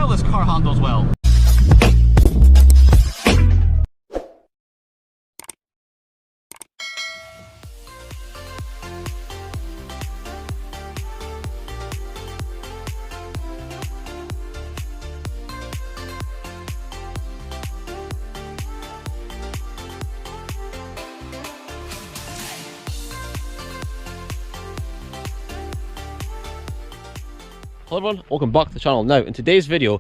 this car handles well. Hello everyone, welcome back to the channel. Now, in today's video,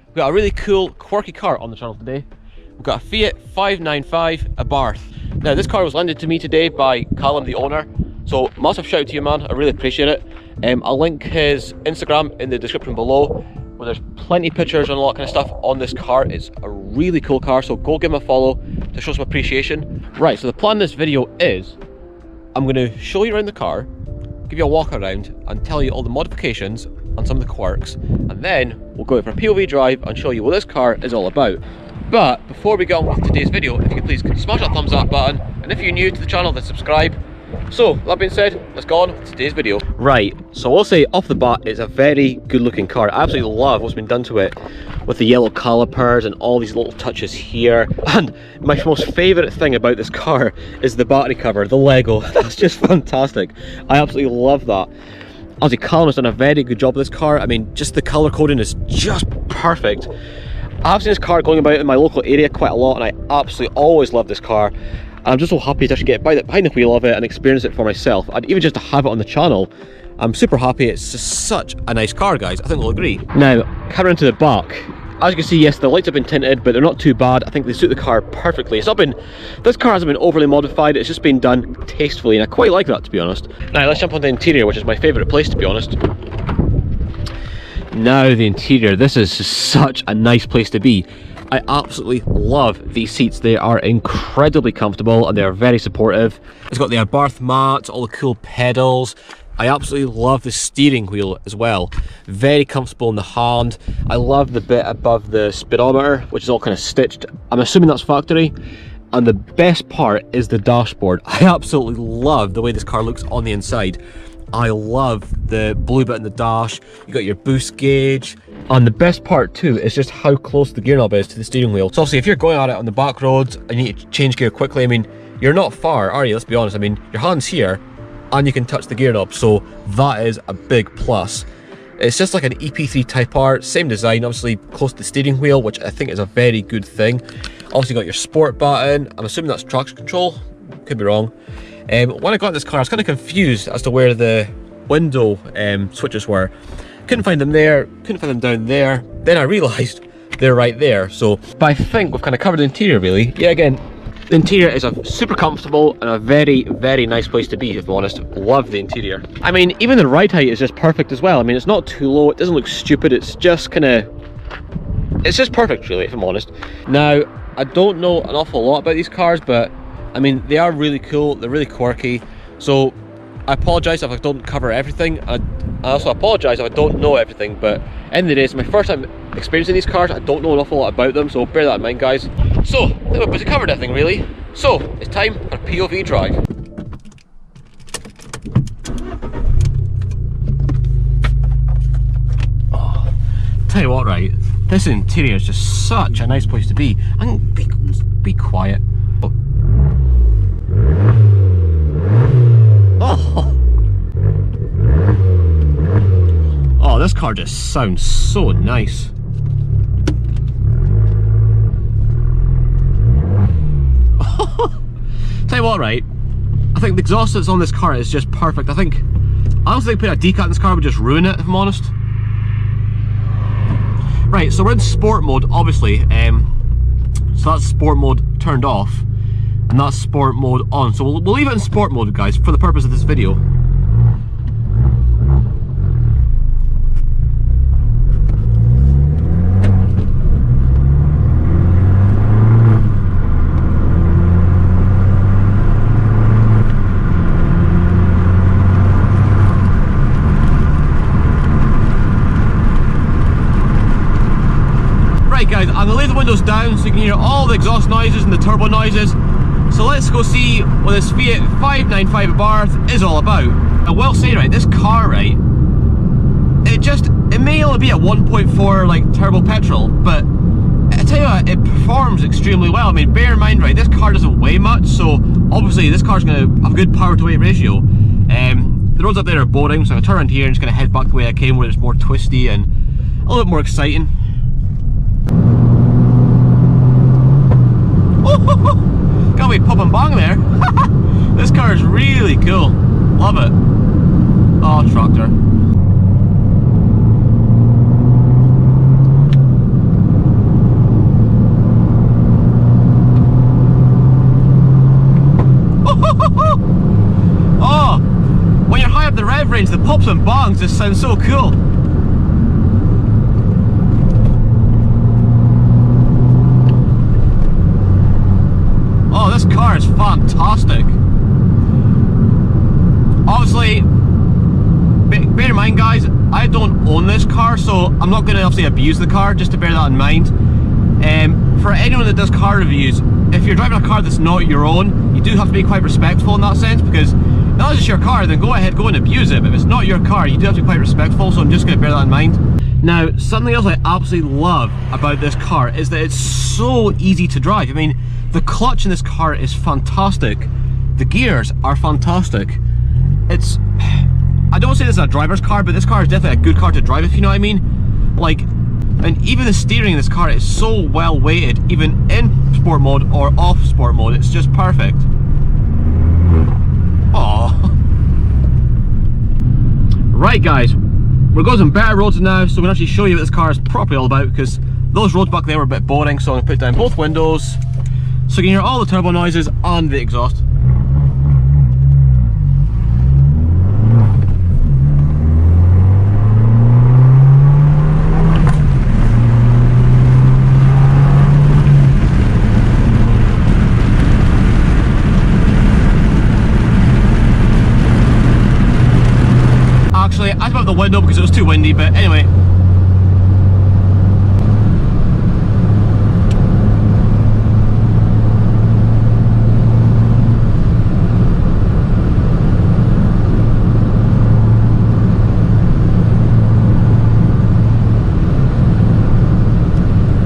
we've got a really cool, quirky car on the channel today. We've got a Fiat 595 ABARTH. Now, this car was lended to me today by Callum, the owner. So, massive shout out to you, man. I really appreciate it. I'll link his Instagram in the description below, where there's plenty of pictures and a lot of kind of stuff on this car. It's a really cool car, so go give him a follow to show some appreciation. Right, so the plan of this video is, I'm going to show you around the car, give you a walk around, and tell you all the modifications on some of the quirks, and then we'll go for a POV drive and show you what this car is all about. But before we get on with today's video, if you could please smash that thumbs up button, and if you're new to the channel, then subscribe. So that being said, let's go on with today's video. Right, so I'll say off the bat, it's a very good looking car. I absolutely love what's been done to it with the yellow calipers and all these little touches here. And my most favourite thing about this car is the battery cover, the Lego. That's just fantastic. I absolutely love that. Obviously, Callum has done a very good job with this car. I mean, just the colour coding is just perfect. I've seen this car going about in my local area quite a lot, and I absolutely always love this car. And I'm just so happy to actually get behind the wheel of it and experience it for myself. And even just to have it on the channel, I'm super happy. It's just such a nice car, guys. I think we'll agree. Now, coming into the back, as you can see, yes, the lights have been tinted, but they're not too bad. I think they suit the car perfectly. This car hasn't been overly modified. It's just been done tastefully, and I quite like that, to be honest. Now, let's jump on the interior, which is my favourite place, to be honest. Now, the interior. This is such a nice place to be. I absolutely love these seats. They are incredibly comfortable, and they are very supportive. It's got the ABARTH mats, all the cool pedals. I absolutely love the steering wheel as well. Very comfortable in the hand. I love the bit above the speedometer, which is all kind of stitched. I'm assuming that's factory. And the best part is the dashboard. I absolutely love the way this car looks on the inside. I love the blue bit in the dash. You got your boost gauge. And the best part too is just how close the gear knob is to the steering wheel. So obviously if you're going at it on the back roads and you need to change gear quickly, I mean, you're not far, are you? Let's be honest. I mean, your hand's here, and you can touch the gear knob, so that is a big plus. It's just like an EP3 Type R, same design, obviously close to the steering wheel, which I think is a very good thing. Obviously got your sport button. I'm assuming that's traction control, could be wrong. When I got in this car, I was kind of confused as to where the window switches were. Couldn't find them there, couldn't find them down there. Then I realised they're right there. So, but I think we've kind of covered the interior really. Yeah, again, the interior is a super comfortable and a very, very nice place to be, if I'm honest. Love the interior. I mean, even the ride height is just perfect as well. I mean, it's not too low, it doesn't look stupid, it's just kind of... It's just perfect, really, if I'm honest. Now, I don't know an awful lot about these cars, but, I mean, they are really cool, they're really quirky. So, I apologise if I don't cover everything. I also apologise if I don't know everything, but end of the day, it's my first time experiencing these cars. I don't know an awful lot about them, so bear that in mind, guys. So, I think we've basically covered everything, really. So, it's time for a POV drive. Oh, tell you what, right, this interior is just such a nice place to be. And be quiet. Oh, this car just sounds so nice. Tell you what, right, I think the exhaust that's on this car is just perfect. I don't think putting a decat in this car would just ruin it, if I'm honest. Right, so we're in sport mode, obviously. So that's sport mode turned off, and that's sport mode on. So we'll leave it in sport mode, guys, for the purpose of this video. Right guys, I'm going to leave the windows down so you can hear all the exhaust noises and the turbo noises. So let's go see what this Fiat 595 ABARTH is all about. I will say, right, this car, right, it just it may only be a 1.4 like turbo petrol, but I tell you what, it performs extremely well. I mean, bear in mind, right, this car doesn't weigh much, so obviously this car's going to have a good power to weight ratio. The roads up there are boring, so I'm going to turn around here and just going to head back the way I came, where it's more twisty and a little bit more exciting. Got me pop and bang there. This car is really cool. Love it. Oh, tractor. Oh, when you're high up the rev range, the pops and bangs just sound so cool. Oh, this car is fantastic. Obviously, bear in mind, guys, I don't own this car, so I'm not going to obviously abuse the car, just to bear that in mind. For anyone that does car reviews, if you're driving a car that's not your own, you do have to be quite respectful in that sense, because now that it's your car, then go ahead, go and abuse it. But if it's not your car, you do have to be quite respectful, so I'm just going to bear that in mind. Now, something else I absolutely love about this car is that it's so easy to drive. I mean, the clutch in this car is fantastic. The gears are fantastic. It's, I don't say this is a driver's car, but this car is definitely a good car to drive, if you know what I mean. Like, and even the steering in this car is so well weighted, even in sport mode or off sport mode, it's just perfect. Aww. Right, guys, we're going some better roads now, so I'm going to actually show you what this car is properly all about, because those roads back there were a bit boring, so I'm going to put down both windows so you can hear all the turbo noises and the exhaust. Actually, I put up the window because it was too windy, but anyway.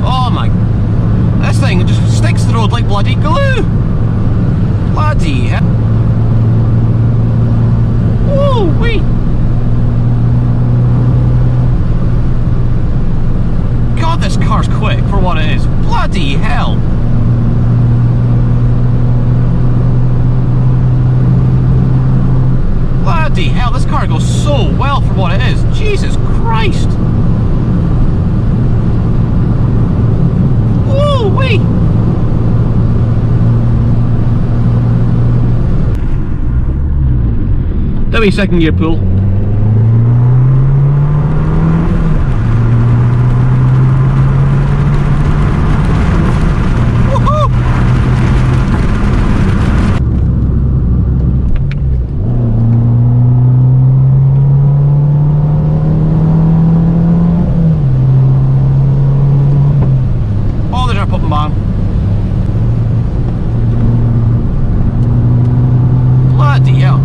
Oh my, this thing just sticks to the road like bloody glue. Bloody hell. Woo wee. God, this car's quick for what it is. Bloody hell. Bloody hell, this car goes so well for what it is. Jesus Christ. Woo-wee. That'll be second gear pull. Bloody hell.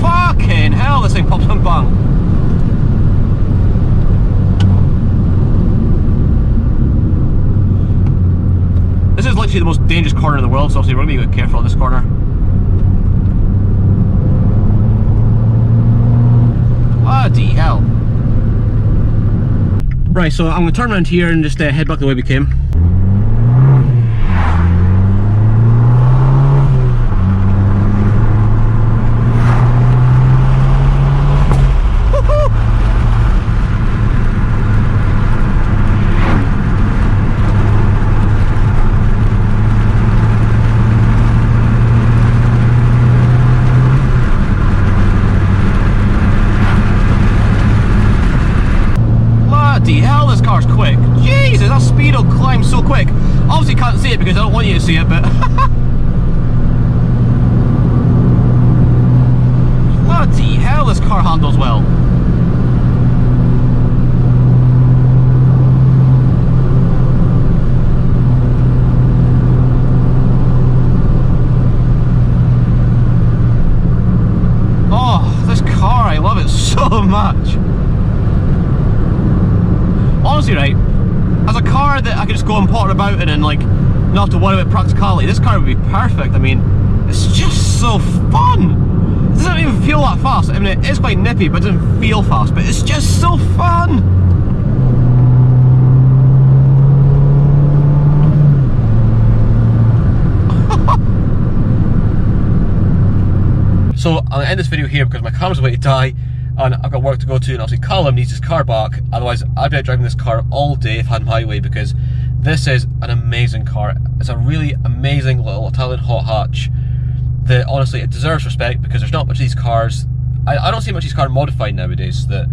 Fucking hell, this thing pops and bang. This is literally the most dangerous corner in the world, so obviously we're going to be careful on this corner. Bloody hell. Right, so I'm going to turn around here and just head back the way we came. Bloody hell, this car's quick. Jesus, that speed will climb so quick. Obviously can't see it because I don't want you to see it, but bloody hell, this car handles well. Oh, this car, I love it so much. car that I could just go and potter about in and like not have to worry about practicality, this car would be perfect. I mean, it's just so fun. It doesn't even feel that fast. I mean, it is quite nippy, but it doesn't feel fast, but it's just so fun. So I'm gonna end this video here because my camera's about to die and I've got work to go to, and obviously Callum needs his car back, otherwise I'd be out driving this car all day if I had my highway, because this is an amazing car. It's a really amazing little Italian hot hatch that honestly it deserves respect, because there's not much of these cars. I don't see much of these cars modified nowadays. That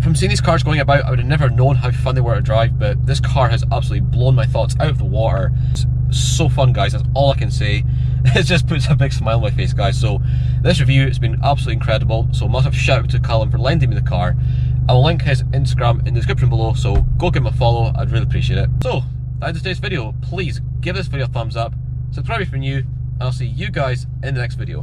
from seeing these cars going about, I would have never known how fun they were to drive, but this car has absolutely blown my thoughts out of the water. It's so fun, guys, that's all I can say. It just puts a big smile on my face, guys. So this review has been absolutely incredible, so massive shout out to Callum for lending me the car. I will link his Instagram in the description below, so go give him a follow, I'd really appreciate it. So that's today's video. Please give this video a thumbs up, subscribe if you're new, and I'll see you guys in the next video.